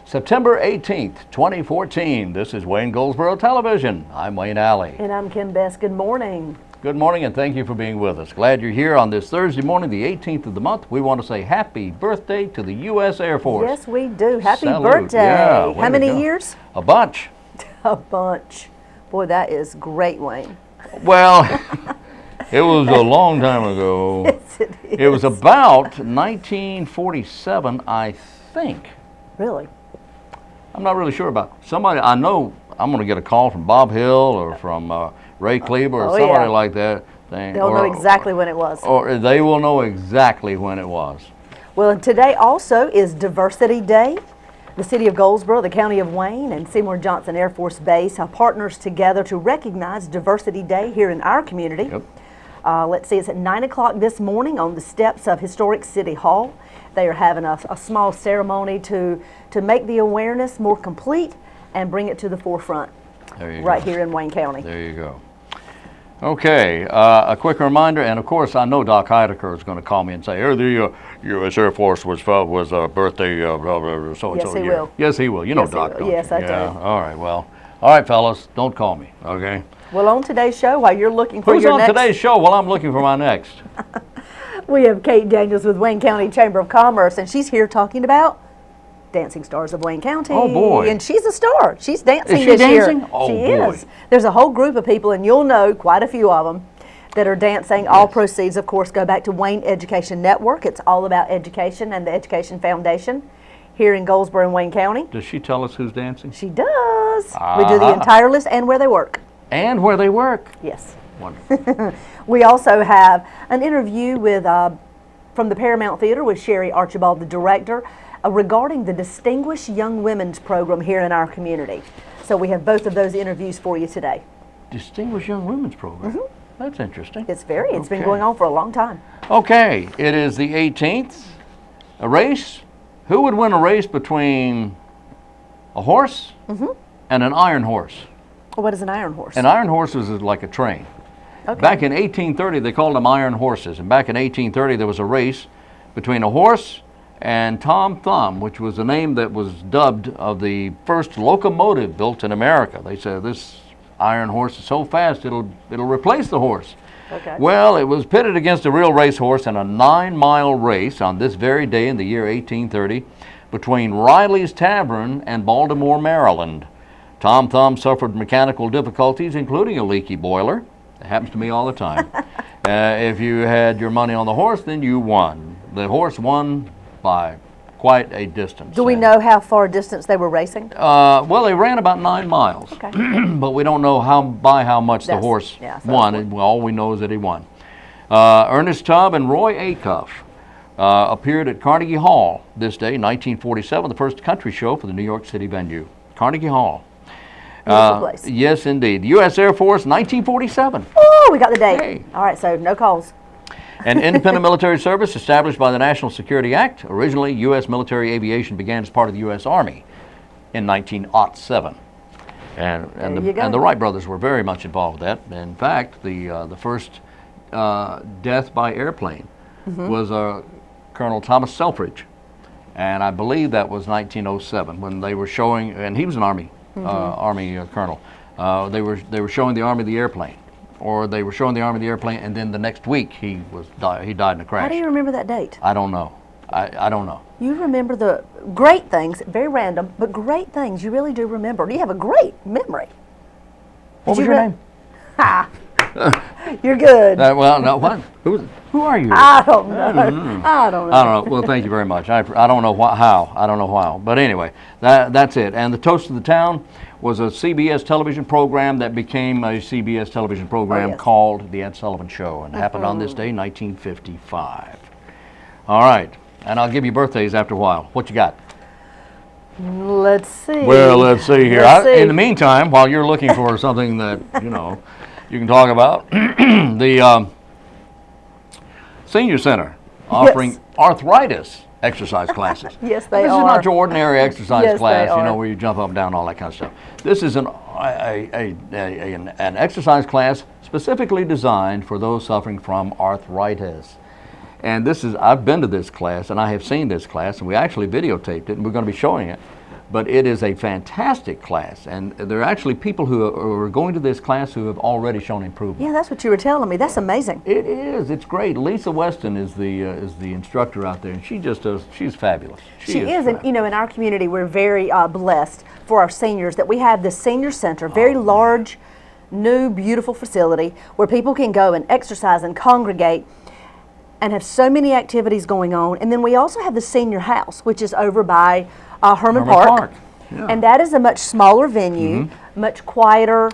September 18th, 2014. This is Wayne Goldsboro Television. I'm Wayne Alley. And I'm Kim Best. Good morning. Good morning, and thank you for being with us. Glad you're here on this Thursday morning, the 18th of the month. We want to say happy birthday to the U.S. Air Force. Yes, we do. Happy Salute. birthday. Yeah, how many years? A bunch. A bunch. Boy, that is great, Wayne. Well, it was a long time ago. Yes, it is. It was about 1947, I think. Really? I'm not really sure about somebody. I know I'm going to get a call from Bob Hill or from Ray Kleber or somebody like that. They'll know exactly when it was. Or they will know exactly when it was. Well, and today also is Diversity Day. The City of Goldsboro, the County of Wayne, and Seymour Johnson Air Force Base have partners together to recognize Diversity Day here in our community. Yep. Let's see, it's at 9 o'clock this morning on the steps of Historic City Hall. They are having a small ceremony to make the awareness more complete and bring it to the forefront right here in Wayne County. There you go. Okay, a quick reminder, and of course I know Doc Heidecker is going to call me and say, the U.S. Air Force was birthday so-and-so Yes, he year. will. Yes, he will. You know Doc, don't yes, you? I do. All right, well. All right, fellas, don't call me, okay? Well, on today's show, while you're looking for Who's your on next... today's show? Well, I'm looking for my next. We have Kate Daniels with Wayne County Chamber of Commerce, and she's here talking about Dancing Stars of Wayne County. Oh, boy. And she's a star. She's dancing Is she this dancing? year. Oh, she boy. is. There's a whole group of people, and you'll know quite a few of them, that are dancing. All proceeds, of course, go back to Wayne Education Network. It's all about education and the Education Foundation here in Goldsboro and Wayne County. Does she tell us who's dancing? She does. We do the entire list and where they work. And where they work. Yes. Wonderful. We also have an interview with from the Paramount Theater with Sherry Archibald, the director, regarding the Distinguished Young Women's Program here in our community. So we have both of those interviews for you today. Distinguished Young Women's Program. Mm-hmm. That's interesting. It's been going on for a long time. Okay, it is the 18th. A race. Who would win a race between a horse and an iron horse? Well, what is an iron horse? An iron horse is like a train. Okay. Back in 1830, they called them iron horses. And back in 1830, there was a race between a horse and Tom Thumb, which was the name that was dubbed of the first locomotive built in America. They said, this iron horse is so fast, it'll replace the horse. Okay. Well, it was pitted against a real racehorse in a 9-mile race on this very day in the year 1830 between Riley's Tavern and Baltimore, Maryland. Tom Thumb suffered mechanical difficulties, including a leaky boiler. It happens to me all the time. If you had your money on the horse, then you won. The horse won by quite a distance. Do we know how far distance they were racing? Well, they ran about 9 miles. Okay. But we don't know by how much the horse won. All we know is that he won. Ernest Tubb and Roy Acuff appeared at Carnegie Hall this day, 1947, the first country show for the New York City venue. Carnegie Hall. Beautiful place. Yes, indeed. U.S. Air Force, 1947. Oh, we got the date. Hey. All right, so no calls. An independent military service established by the National Security Act. Originally, U.S. military aviation began as part of the U.S. Army in 1907. And the Wright brothers were very much involved with that. In fact, the first death by airplane was Colonel Thomas Selfridge. And I believe that was 1907 when they were showing, and he was an Army colonel. They were showing the Army the airplane. Or they were showing the Army the airplane, and then the next week he died in a crash. How do you remember that date? I don't know. I don't know. You remember the great things, very random, but great things you really do remember. You have a great memory. What was your name? Ha! You're good. Well, no, what? Who are you? I don't know. I don't know. Well, thank you very much. I don't know how. I don't know how. But anyway, that's it. And the toast of the town was a CBS television program that became a CBS television program called The Ed Sullivan Show, and happened on this day, 1955. All right, and I'll give you birthdays after a while. What you got? Let's see. Well, let's see here. In the meantime, while you're looking for something that, you can talk about, the Senior Center offering arthritis exercise classes. Yes, they are. This is not your ordinary exercise class, they are. where you jump up and down, all that kind of stuff. This is an exercise class specifically designed for those suffering from arthritis. And I've been to this class, and I have seen this class, and we actually videotaped it, and we're going to be showing it But it is a fantastic class, and there are actually people who are going to this class who have already shown improvement. Yeah, that's what you were telling me. That's amazing. It is. It's great. Lisa Weston is the instructor out there, and she just does. She's fabulous. She is, and you know, in our community, we're very blessed for our seniors that we have this senior center, very large, new, beautiful facility where people can go and exercise and congregate and have so many activities going on. And then we also have the senior house, which is over by Herman Park. Yeah. And that is a much smaller venue, much quieter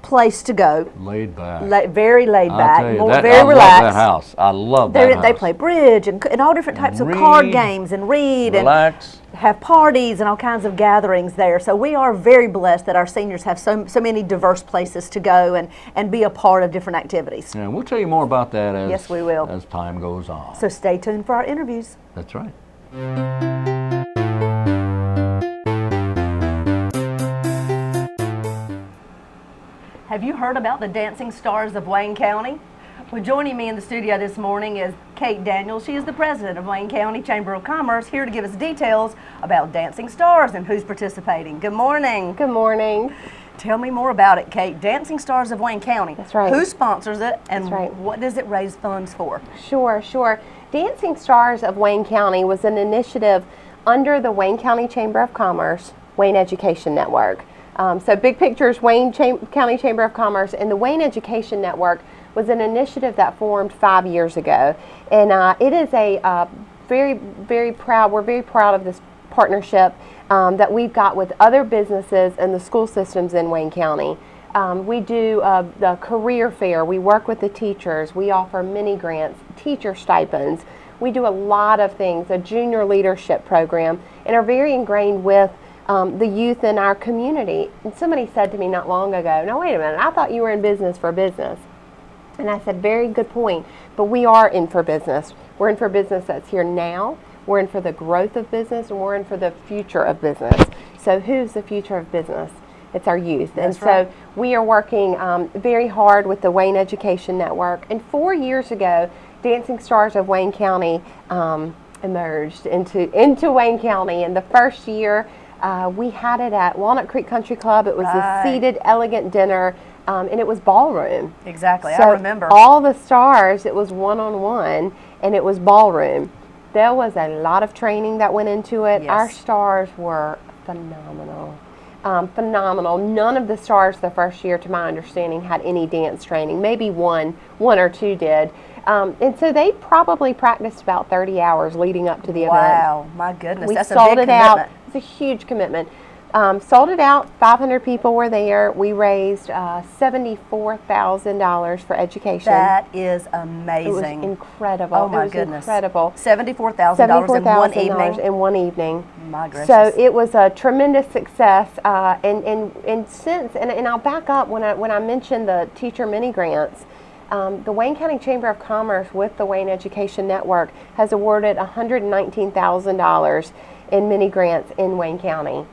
place to go. Laid back. Very laid back, very relaxed. I love that house. I love that house. They play bridge and all different types of card games and relax. And have parties and all kinds of gatherings there. So we are very blessed that our seniors have so many diverse places to go and be a part of different activities. Yeah, we'll tell you more about that as, yes, we will. As time goes on. So stay tuned for our interviews. That's right. Have you heard about the Dancing Stars of Wayne County? Well, joining me in the studio this morning is Kate Daniels. She is the president of Wayne County Chamber of Commerce, here to give us details about Dancing Stars and who's participating. Good morning. Good morning. Tell me more about it, Kate. Dancing Stars of Wayne County. That's right. Who sponsors it, and That's right. what does it raise funds for? Sure. Dancing Stars of Wayne County was an initiative under the Wayne County Chamber of Commerce, Wayne Education Network. So big picture is Wayne County Chamber of Commerce, and the Wayne Education Network was an initiative that formed 5 years ago. And it is a very proud, we're very proud of this partnership that we've got with other businesses and the school systems in Wayne County. We do the career fair, we work with the teachers, we offer mini grants, teacher stipends. We do a lot of things, a junior leadership program, and are very ingrained with the youth in our community. And somebody said to me not long ago, "No, wait a minute, I thought you were in business for business." And I said, very good point, but we are in for business. We're in for business that's here now, we're in for the growth of business, and we're in for the future of business. So who's the future of business? It's our youth. That's and right. So we are working very hard with the Wayne Education Network. And 4 years ago, Dancing Stars of Wayne County emerged into Wayne County. And the first year, we had it at Walnut Creek Country Club. It was a seated, elegant dinner, and it was ballroom. Exactly, So I remember. all the stars, it was one-on-one, and it was ballroom. There was a lot of training that went into it. Yes. Our stars were phenomenal. Phenomenal. None of the stars the first year, to my understanding, had any dance training. Maybe one or two did. And so they probably practiced about 30 hours leading up to the event. Wow, my goodness, We that's a sold big it out. commitment. It's a huge commitment. Sold it out. 500 people were there. We raised $74,000 for education. That is It amazing. was incredible. Oh my it was goodness. Incredible. $74,000 in one evening. in one evening. My gracious. So it was a tremendous success, and since and I'll back up when I mentioned the teacher mini grants. The Wayne County Chamber of Commerce with the Wayne Education Network has awarded $119,000 in mini grants in Wayne County.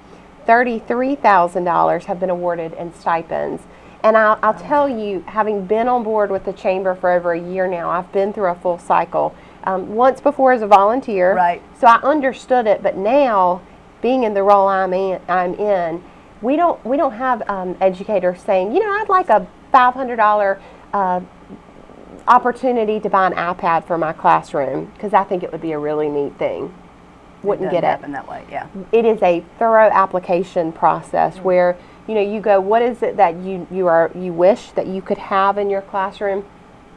$33,000 have been awarded in stipends. And I'll tell you, having been on board with the Chamber for over a year now, I've been through a full cycle. Once before as a volunteer, right. So I understood it, but now, being in the role I'm in, we don't have educators saying, I'd like a $500 opportunity to buy an iPad for my classroom, because I think it would be a really neat thing. Wouldn't get it. Happen that way, yeah. It is a thorough application process where you go, what is it that you wish that you could have in your classroom?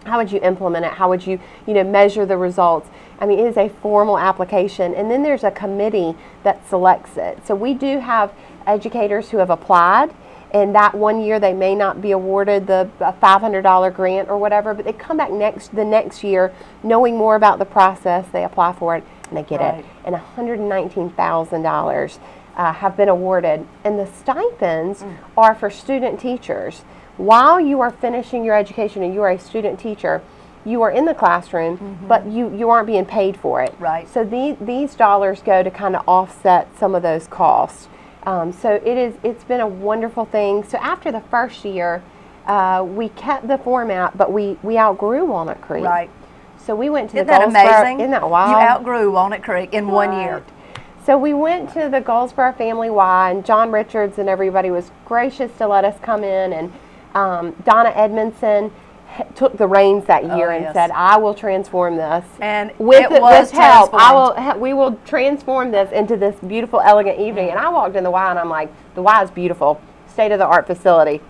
How would you implement it? How would you measure the results? I mean, it is a formal application, and then there's a committee that selects it. So we do have educators who have applied, and that one year they may not be awarded the $500 grant or whatever, but they come back the next year knowing more about the process. They apply for it and they get it. And $119,000 have been awarded. And the stipends are for student teachers. While you are finishing your education and you are a student teacher, you are in the classroom, but you aren't being paid for it. Right. So these dollars go to kind of offset some of those costs. So it's been a wonderful thing. So after the first year, we kept the format, but we outgrew Walnut Creek. Right. So we went to Isn't the that Goldsboro. amazing? Isn't that wild? You outgrew Walnut Creek in 1 year. So we went to the Goldsboro Family Y, and John Richards and everybody was gracious to let us come in, and Donna Edmondson took the reins that year and said, "I will transform this." And with help, transformed. we will transform this into this beautiful, elegant evening. And I walked in the Y, and I'm like, the Y is beautiful, state-of-the-art facility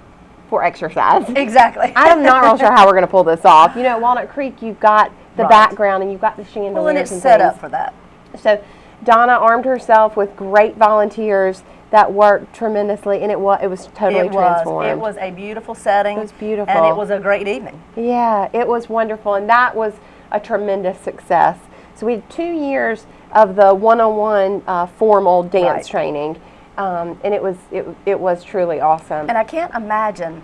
for exercise. Exactly. I'm not real sure how we're going to pull this off. You know, at Walnut Creek, you've got the background, and you've got the chandeliers. Well, and it's set up for that. So Donna armed herself with great volunteers that worked tremendously, and it was totally transformed. It was a beautiful setting. It was beautiful. And it was a great evening. Yeah, it was wonderful, and that was a tremendous success. So we had 2 years of the one-on-one formal dance training, and it was truly awesome. And I can't imagine,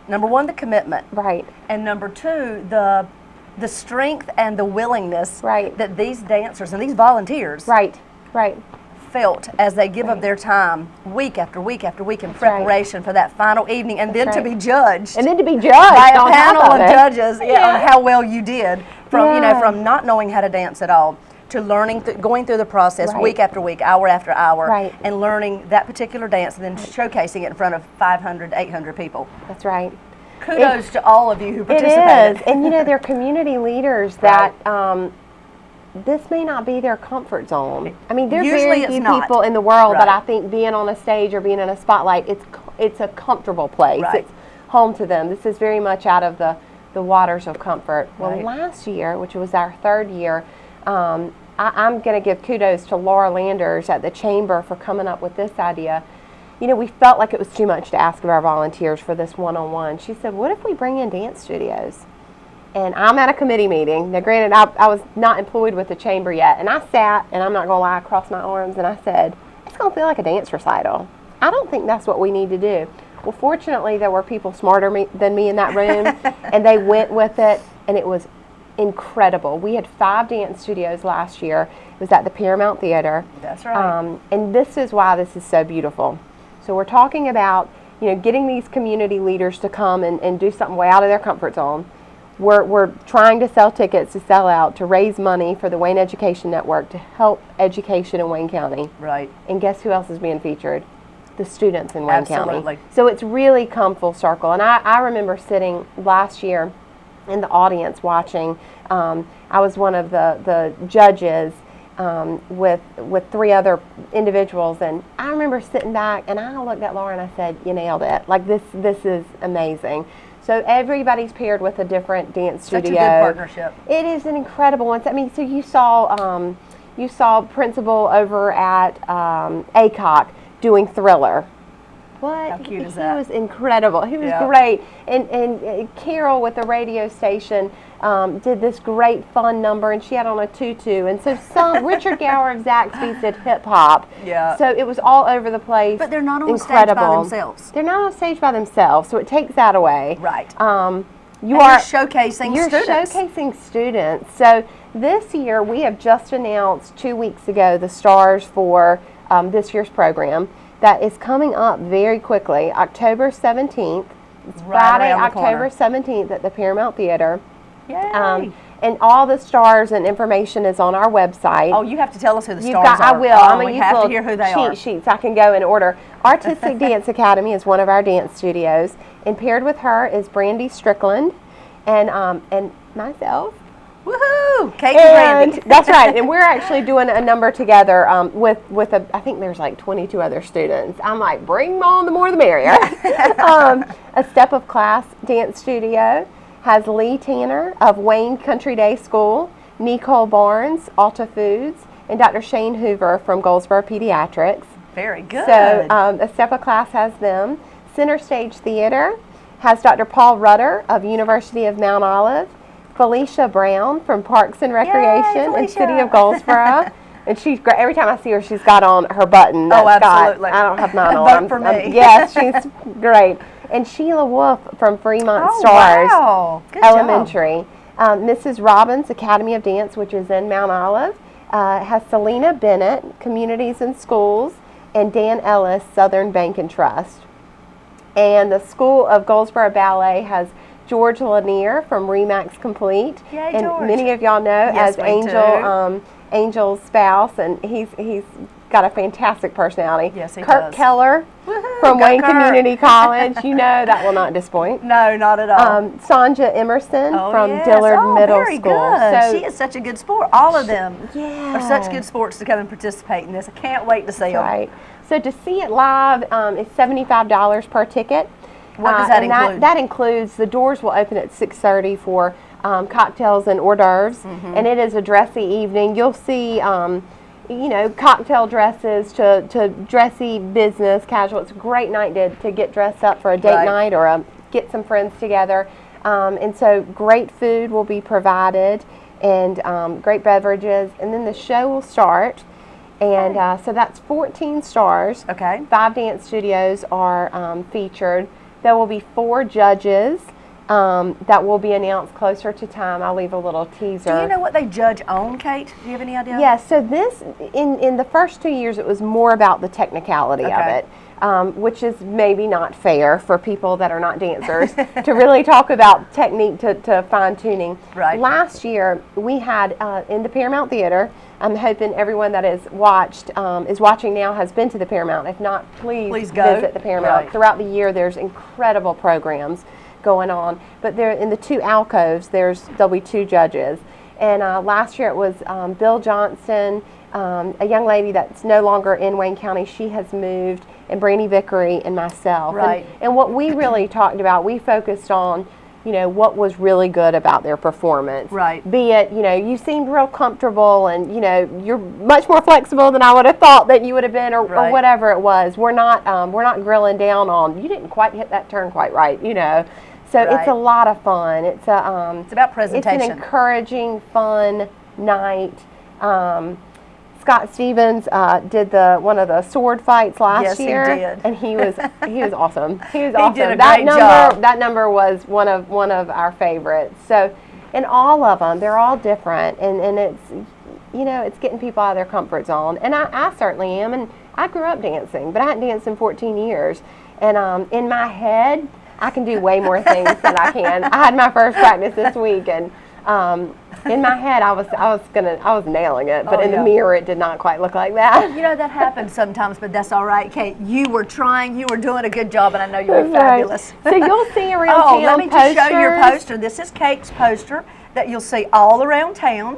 number one, the commitment. Right. And number two, the strength and the willingness that these dancers and these volunteers felt as they give up their time week after week after week in preparation for that final evening, and then to be judged. And then to be judged by a on panel top of judges on how well you did, from from not knowing how to dance at all to learning, going through the process week after week, hour after hour, and learning that particular dance and then showcasing it in front of 500, 800 people. That's right. Kudos to all of you who participated. It is, and you know, they're community leaders that this may not be their comfort zone. I mean, there's very few people in the world that I think being on a stage or being in a spotlight, it's a comfortable place. It's home to them. This is very much out of the waters of comfort. Well, last year, which was our 3rd year, I'm going to give kudos to Laura Landers at the Chamber for coming up with this idea. You know, we felt like it was too much to ask of our volunteers for this one-on-one. She said, what if we bring in dance studios? And I'm at a committee meeting. Now, granted, I was not employed with the Chamber yet. And I sat, and I'm not going to lie, crossed my arms, and I said, it's going to feel like a dance recital. I don't think that's what we need to do. Well, fortunately, there were people smarter than me in that room, and they went with it, and it was incredible. We had 5 dance studios last year. It was at the Paramount Theater. That's right. And this is why this is so beautiful. So we're talking about, you know, getting these community leaders to come and do something way out of their comfort zone. We're trying to sell tickets to sell out to raise money for the Wayne Education Network to help education in Wayne County. Right. And guess who else is being featured? The students in Wayne Absolutely. County. So it's really come full circle. And I remember sitting last year in the audience watching. I was one of the judges with 3 other individuals, and I remember sitting back and I looked at Laura and I said, you nailed it. Like this is amazing. So everybody's paired with a different dance studio. Such a good partnership. It is an incredible one. I mean, so you saw Principal over at ACOC doing Thriller. What? How cute is that? He was incredible. He was great. And Carol with the radio station did this great fun number, and she had on a tutu. And so Richard Gower of Zaxby's did hip hop. Yeah. So it was all over the place. But they're not on stage by themselves. They're not on stage by themselves, so it takes that away. Right. You're showcasing students. You're showcasing students. So this year we have just announced 2 weeks ago the stars for this year's program. That is coming up very quickly, October 17th. It's Friday, October 17th at the Paramount Theater. Yay! And all the stars and information is on our website. Oh, you have to tell us who the stars are. I will. Oh, I'm going to use have to hear who they are. cheat sheets. I can go in order. Artistic Dance Academy is one of our dance studios, and paired with her is Brandy Strickland and myself. Woohoo! Kate and Brandy. That's right. And we're actually doing a number together with I think there's like 22 other students. I'm like, bring them on, the more the merrier. A Step of Class dance studio has Lee Tanner of Wayne Country Day School, Nicole Barnes, Alta Foods, and Dr. Shane Hoover from Goldsboro Pediatrics. Very good. So A Step of Class has them. Center Stage Theater has Dr. Paul Rutter of University of Mount Olive, Felicia Brown from Parks and Recreation in City of Goldsboro. And she's great. Every time I see her, she's got on her button. Oh, absolutely. I don't have mine on. Vote for me. Yes, she's great. And Sheila Wolf from Fremont Stars Good Elementary. Mrs. Robbins Academy of Dance, which is in Mount Olive, has Selena Bennett, Communities and Schools, and Dan Ellis, Southern Bank and Trust. And the School of Goldsboro Ballet has George Lanier from Remax Complete. Yay, and George. many of y'all know as Angel's spouse, and he's got a fantastic personality. Yes, he Kirk does. Keller from Go Wayne Kirk. Community College. You know that will not disappoint. No, not at all. Sonja Emerson from yes. Dillard Oh, Middle very School. Good. So She is such a good sport. All of them yeah. are such good sports to come and participate in this. I can't wait to see them. Right. So to see it live is $75 per ticket. What does that and include? That includes, the doors will open at 6:30 for cocktails and hors d'oeuvres, and it is a dressy evening. You'll see, you know, cocktail dresses to dressy business, casual. It's a great night to get dressed up for a date night or get some friends together. And so great food will be provided and great beverages, and then the show will start. And so that's 14 stars. Okay. 5 dance studios are featured. There will be 4 judges that will be announced closer to time. I'll leave a little teaser. Do you know what they judge on, Kate? Do you have any idea? Yes, so this, in the first 2 years, it was more about the technicality of it. Which is maybe not fair for people that are not dancers to really talk about technique to fine-tuning. Right. Last year, we had in the Paramount Theater, I'm hoping everyone that is watching now has been to the Paramount. If not, please go. visit the Paramount. Right. Throughout the year, there's incredible programs going on. But there, in the 2 alcoves, there'll be 2 judges. And last year it was Bill Johnson, a young lady that's no longer in Wayne County. She has moved, and Brandy Vickery and myself. Right. And what we really talked about, we focused on, you know, what was really good about their performance. Right. Be it, you know, you seemed real comfortable, and, you know, you're much more flexible than I would have thought that you would have been, or whatever it was. We're not grilling down on, you didn't quite hit that turn quite right, you know. So it's a lot of fun. It's about presentation. It's an encouraging, fun night. Scott Stevens did one of the sword fights last year. Yes, he did. And he was awesome. He was He awesome. did a great job. That number was one of our favorites. So, and all of them, they're all different, and it's, you know, it's getting people out of their comfort zone. And I certainly am. And I grew up dancing, but I hadn't danced in 14 years. And in my head, I can do way more things than I can. I had my first practice this week, and in my head, I was nailing it, but in the mirror, it did not quite look like that. You know, that happens sometimes, but that's all right, Kate. You were trying, you were doing a good job, and I know you were fabulous. So you'll see around Oh, town let me just show your poster. This is Kate's poster that you'll see all around town.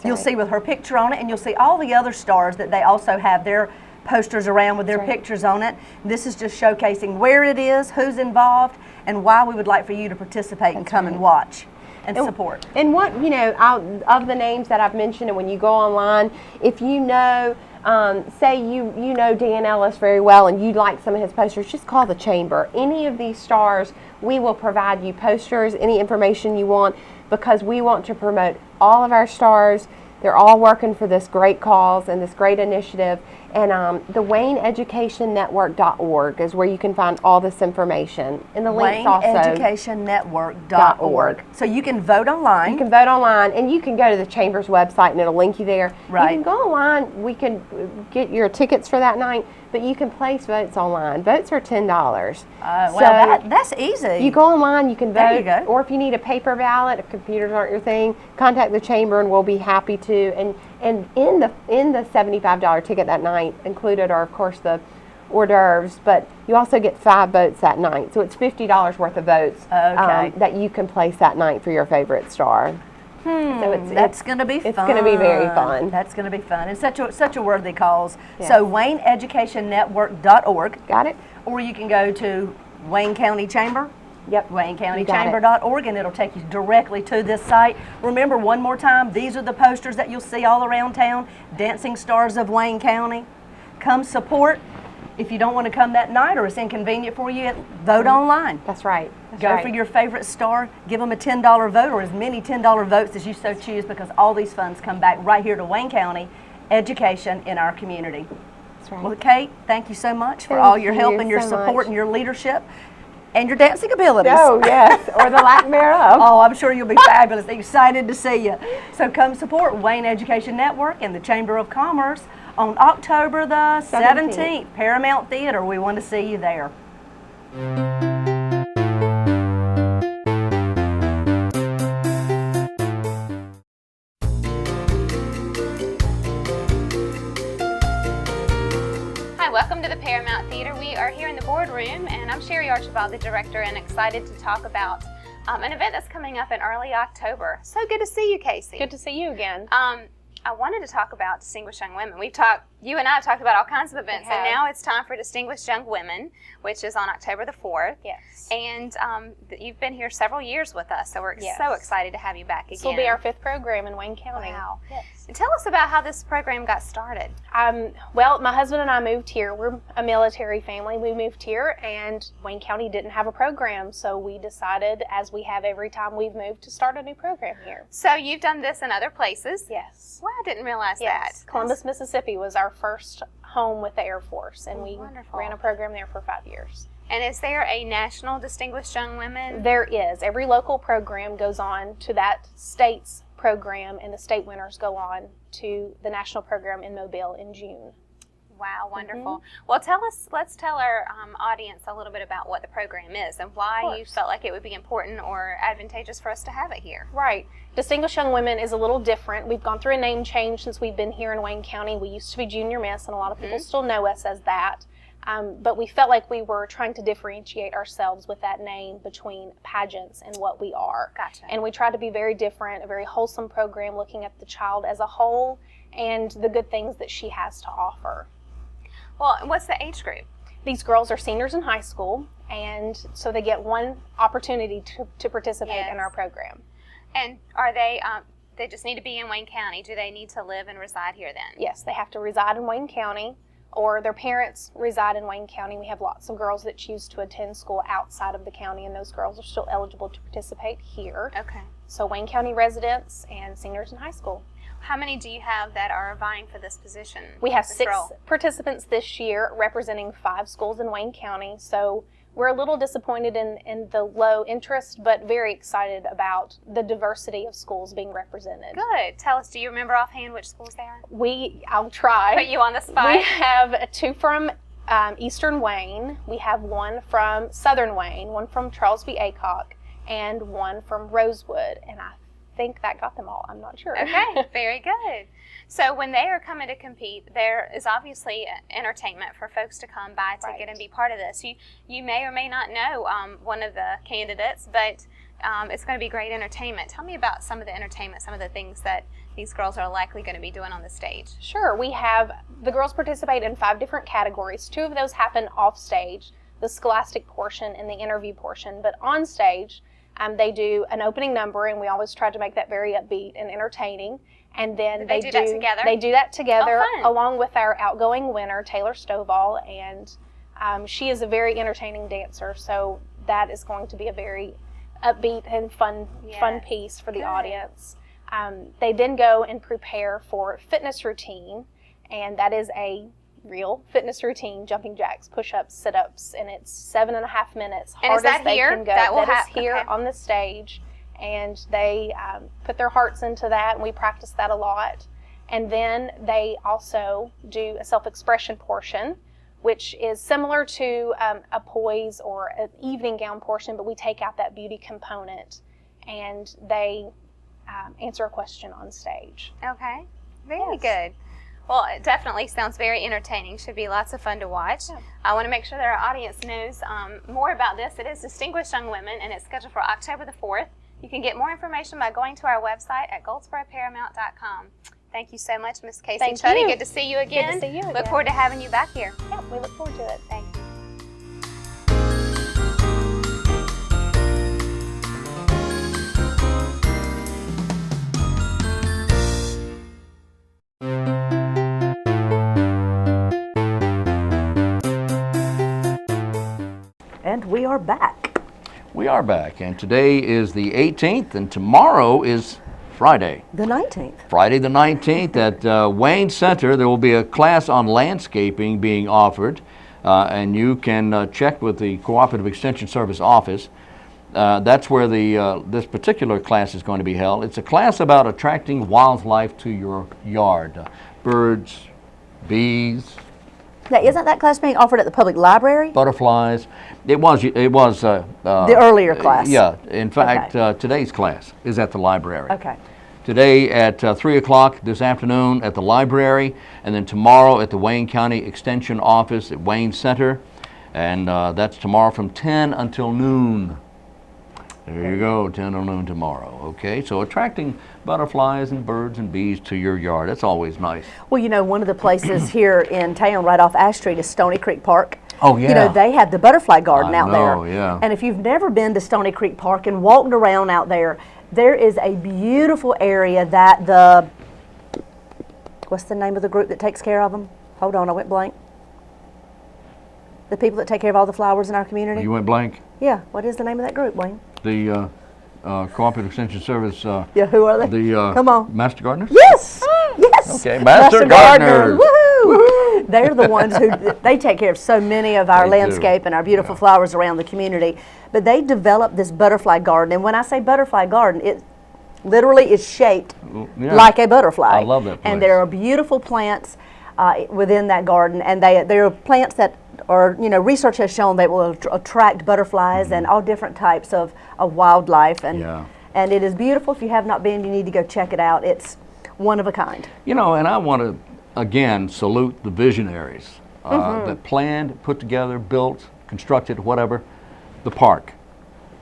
You'll see with her picture on it, and you'll see all the other stars that they also have their posters around with their pictures on it. This is just showcasing where it is, who's involved, and why we would like for you to participate and come and watch and support. And what, you know, of the names that I've mentioned, and when you go online, if you know, say you know Dan Ellis very well and you'd like some of his posters, just call the chamber. Any of these stars, we will provide you posters, any information you want, because we want to promote all of our stars. They're all working for this great cause and this great initiative. And the WayneEducationNetwork.org is where you can find all this information. And the links also. WayneEducationNetwork.org. So you can vote online. You can vote online, and you can go to the Chamber's website, and it'll link you there. Right. You can go online. We can get your tickets for that night, but you can place votes online. Votes are $10. Well, that's easy. You go online, you can vote. There you go. Or if you need a paper ballot, if computers aren't your thing, contact the Chamber, and we'll be happy to. And in the $75 ticket that night included are, of course, the hors d'oeuvres, but you also get 5 votes that night. So it's $50 worth of votes that you can place that night for your favorite star. So that's going to be fun. It's going to be very fun. That's going to be fun. It's such a worthy cause. Yes. So WayneEducationNetwork.org. Got it. Or you can go to Wayne County Chamber. Yep. WayneCountyChamber.org, and it'll take you directly to this site. Remember, one more time, these are the posters that you'll see all around town. Dancing Stars of Wayne County. Come support. If you don't want to come that night or it's inconvenient for you, vote online. That's right. Go for your favorite star. Give them a $10 vote or as many $10 votes as you so choose, because all these funds come back right here to Wayne County education in our community. That's right. Well, Kate, thank you so much for all your help and your support and your leadership. And your dancing abilities. Oh, yes, or the lack thereof. Oh, I'm sure you'll be fabulous. Excited to see you. So come support Wayne Education Network and the Chamber of Commerce on October the 17th, Paramount Theater. We want to see you there. Hi, welcome to the Paramount Theater. We are here in the boardroom, and I'm Sherry Archibald, the director, and excited to talk about an event that's coming up in early October. So good to see you, Casey. Good to see you again. I wanted to talk about Distinguished Young Women. You and I have talked about all kinds of events, and now it's time for Distinguished Young Women, which is on October the 4th. Yes. And you've been here several years with us, so we're so excited to have you back again. This will be our 5th program in Wayne County. Wow. Yes. And tell us about how this program got started. Well, my husband and I moved here. We're a military family. We moved here, and Wayne County didn't have a program, so we decided, as we have every time we've moved, to start a new program here. So you've done this in other places? Yes. Well, I didn't realize that. Columbus, Mississippi was our first home with the Air Force, and we wonderful. ran a program there for 5 years. And is there a National Distinguished Young Women? There is. Every local program goes on to that state's program, and the state winners go on to the national program in Mobile in June. Wow, wonderful. Well, let's tell our audience a little bit about what the program is and why you felt like it would be important or advantageous for us to have it here. Right. Distinguished Young Women is a little different. We've gone through a name change since we've been here in Wayne County. We used to be Junior Miss, and a lot of people still know us as that. But we felt like we were trying to differentiate ourselves with that name between pageants and what we are. Gotcha. And we tried to be very different, a very wholesome program looking at the child as a whole and the good things that she has to offer. Well, what's the age group? These girls are seniors in high school, and so they get one opportunity to participate in our program. And are they just need to be in Wayne County? Do they need to live and reside here then? Yes, they have to reside in Wayne County, or their parents reside in Wayne County. We have lots of girls that choose to attend school outside of the county, and those girls are still eligible to participate here. Okay. So Wayne County residents and seniors in high school. How many do you have that are vying for this position? We have this 6 role? participants this year representing 5 schools in Wayne County. So we're a little disappointed in the low interest, but very excited about the diversity of schools being represented. Good. Tell us, do you remember offhand which schools they are? I'll try. Put you on the spot. We have 2 from Eastern Wayne. We have 1 from Southern Wayne, 1 from Charles V. Aycock, and 1 from Rosewood. And I think that got them all. I'm not sure. Okay, very good. So when they are coming to compete, there is obviously entertainment for folks to come by to get and be part of this. You may or may not know one of the candidates, but it's going to be great entertainment. Tell me about some of the entertainment, some of the things that these girls are likely going to be doing on the stage. Sure. The girls participate in 5 different categories. 2 of those happen off stage, the scholastic portion and the interview portion. But on stage, they do an opening number, and we always try to make that very upbeat and entertaining. And then they do that together? They do that together Oh, along with our outgoing winner, Taylor Stovall, and she is a very entertaining dancer, so that is going to be a very upbeat and fun piece for the audience. They then go and prepare for fitness routine, and that is a real fitness routine, jumping jacks, push-ups, sit-ups, and it's 7.5 minutes. And is that here? Can go. That is here on the stage, and they put their hearts into that, and we practice that a lot. And then they also do a self-expression portion, which is similar to a poise or an evening gown portion, but we take out that beauty component, and they answer a question on stage. Okay, very good. Well, it definitely sounds very entertaining. Should be lots of fun to watch. Yeah. I want to make sure that our audience knows more about this. It is Distinguished Young Women, and it's scheduled for October the 4th. You can get more information by going to our website at goldsboroparamount.com. Thank you so much, Ms. Casey Chuddy. Good to see you again. Good to see you again. Look forward to having you back here. Yeah, we look forward to it. Thank you. And we are back. We are back, and today is the 18th, and tomorrow is Friday. The 19th. Friday the 19th at Wayne Center. There will be a class on landscaping being offered, and you can check with the Cooperative Extension Service office. That's where this particular class is going to be held. It's a class about attracting wildlife to your yard. Birds, bees. Now, isn't that class being offered at the public library? Butterflies. It was the earlier class. Yeah. In fact, today's class is at the library. Okay. Today at 3 o'clock this afternoon at the library, and then tomorrow at the Wayne County Extension Office at Wayne Center. And that's tomorrow from 10 until noon. There you go, 10 until noon tomorrow. Okay, so attracting butterflies and birds and bees to your yard. That's always nice. Well, you know, one of the places here in town right off Ash Street is Stony Creek Park. Oh, yeah. You know, they have the butterfly garden out there. Oh, yeah. And if you've never been to Stony Creek Park and walked around out there, there is a beautiful area that what's the name of the group that takes care of them? Hold on, I went blank. The people that take care of all the flowers in our community? You went blank? Yeah, what is the name of that group, Wayne? The Cooperative Extension Service. Yeah, who are they? The Come on. Master Gardeners? Yes! Yes! Okay, Master Gardeners. Woohoo! They're the ones who, they take care of so many of our They landscape do. and our beautiful flowers around the community. But they developed this butterfly garden, and when I say butterfly garden, it literally is shaped Yeah. like a butterfly. I love that And place. there are beautiful plants within that garden, and there are plants that are, you know, research has shown they will attract butterflies and all different types of wildlife. And, Yeah. and it is beautiful. If you have not been, you need to go check it out. It's one of a kind. You know, and I want to, again, salute the visionaries that planned, put together, built, constructed, whatever, the park.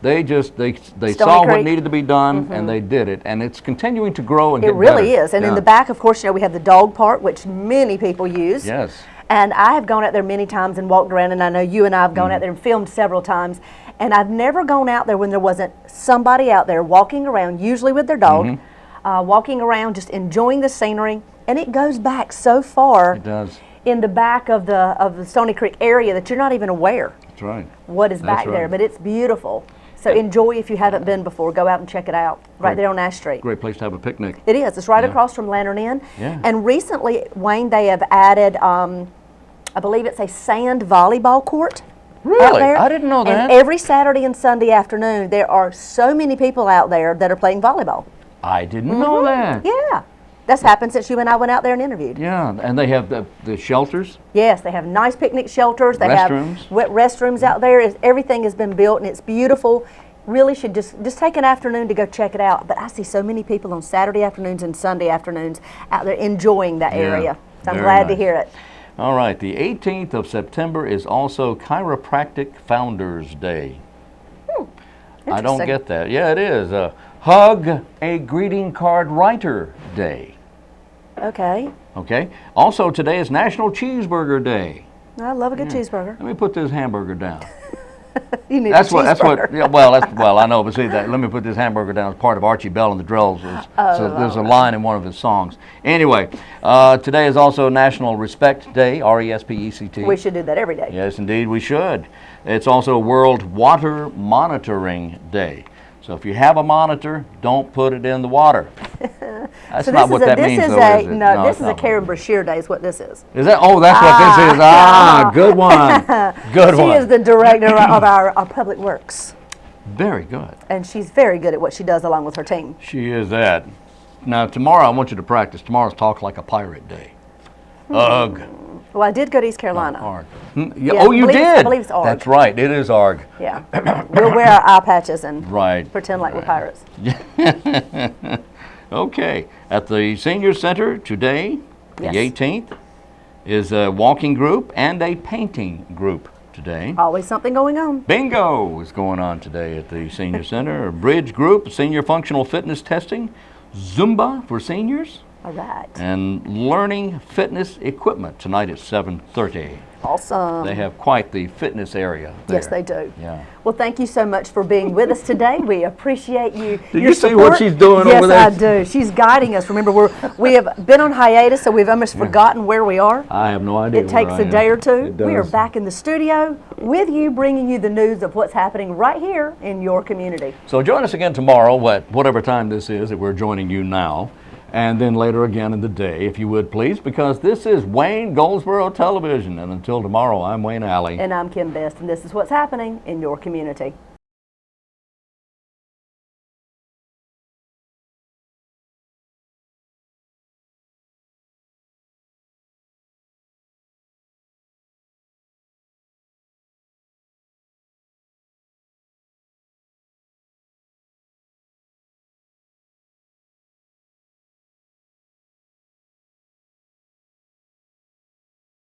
They saw what Creek. needed to be done, and they did it, and it's continuing to grow and It get really better. is. And in Yeah. the back, of course, you know, we have the dog park, which many people use. Yes. And I have gone out there many times and walked around, and I know you and I have gone out there and filmed several times. And I've never gone out there when there wasn't somebody out there walking around, usually with their dog, walking around just enjoying the scenery. And it goes back so far It does. in the back of the Stony Creek area that you're not even aware That's right. what is That's back there. right. But it's beautiful. So enjoy if you haven't been before. Go out and check it out right there on Ash Street. Great place to have a picnic. It is. It's right across from Lantern Inn. Yeah. And recently, Wayne, they have added, I believe it's a sand volleyball court. Out Really? there. I didn't know that. And every Saturday and Sunday afternoon, there are so many people out there that are playing volleyball. I didn't know that. Yeah. That's happened since you and I went out there and interviewed. Yeah, and they have the shelters. Yes, they have nice picnic shelters. They Restrooms. have wet restrooms out there. Everything has been built and it's beautiful. Really should just take an afternoon to go check it out. But I see so many people on Saturday afternoons and Sunday afternoons out there enjoying that area. So I'm very glad to nice. hear it. All right, the 18th of September is also Chiropractic Founders Day. I don't Interesting. get that. Yeah, it is. Hug a Greeting Card Writer Day. Okay. Okay. Also, today is National Cheeseburger Day. I love a good cheeseburger. Let me put this hamburger down. You need That's a what. That's what. cheeseburger. Yeah, well, I know, but see that. Let me put this hamburger down as part of ARCHIBALD and the Drells. So there's a line in one of his songs. Anyway, today is also National Respect Day. RESPECT. We should do that every day. Yes, indeed, we should. It's also World Water Monitoring Day. So if you have a monitor, don't put it in the water. That's So not this what is that means, though, is it? no, this it's is a not. Karen Brashear Day is what this is. Is that? Oh, that's what this is. Ah, good one. Good She one. is the director of our Public Works, Very good. and she's very good at what she does along with her team. She is that. Now, tomorrow, I want you to practice. Tomorrow's Talk Like a Pirate Day. Ugh. Well, I did go to East Carolina. ARG. Yeah, Oh, you I did? believe it's ARG. That's right. It is ARG. Yeah. We'll wear our eye patches and Right. pretend like we're pirates. Okay. At the Senior Center today, Yes. the 18th, is a walking group and a painting group today. Always something going on. Bingo is going on today at the Senior Center. A bridge group, senior functional fitness testing, Zumba for seniors, All right. and learning fitness equipment tonight at 7:30. Awesome. They have quite the fitness area there. Yes, they do. Yeah. Well, thank you so much for being with us today. We appreciate you. Do your you see support. what she's doing yes, over there? I do. She's guiding us. Remember, we have been on hiatus, so we've almost forgotten where we are. I have no idea. It takes a day or two. It We are does. back in the studio with you, bringing you the news of what's happening right here in your community. So join us again tomorrow at whatever time this is that we're joining you now. And then later again in the day, if you would please, because this is Wayne Goldsboro Television. And until tomorrow, I'm Wayne Alley. And I'm Kim Best, and this is what's happening in your community.